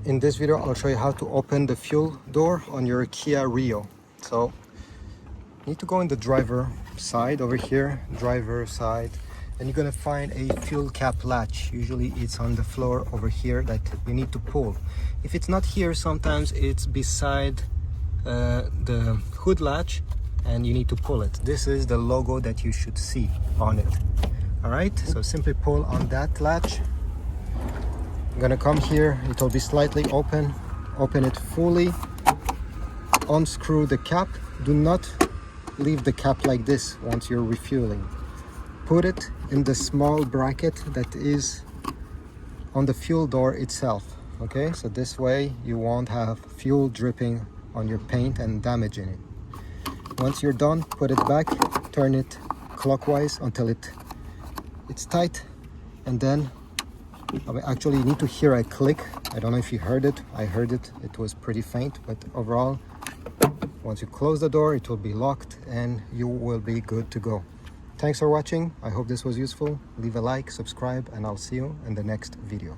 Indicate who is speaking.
Speaker 1: In this video, I'll show you how to open the fuel door on your Kia Rio. So you need to go in the driver side over here, driver side, and you're gonna find a fuel cap latch. Usually it's on the floor over here that you need to pull. If it's not here, sometimes it's beside the hood latch and you need to pull it. This is the logo that you should see on it. All right, so simply pull on that latch. I'm gonna come here, it will be slightly open it fully, unscrew the cap. Do not leave the cap like this once you're refueling. Put it in the small bracket that is on the fuel door itself. Okay, so this way you won't have fuel dripping on your paint and damaging it. Once you're done, put it back, turn it clockwise until it's tight, and then actually you need to hear a click. I don't know if you heard it. I heard it. It was pretty faint, but overall, once you close the door, it will be locked and you will be good to go. Thanks for watching. I hope this was useful. Leave a like, subscribe, and I'll see you in the next video.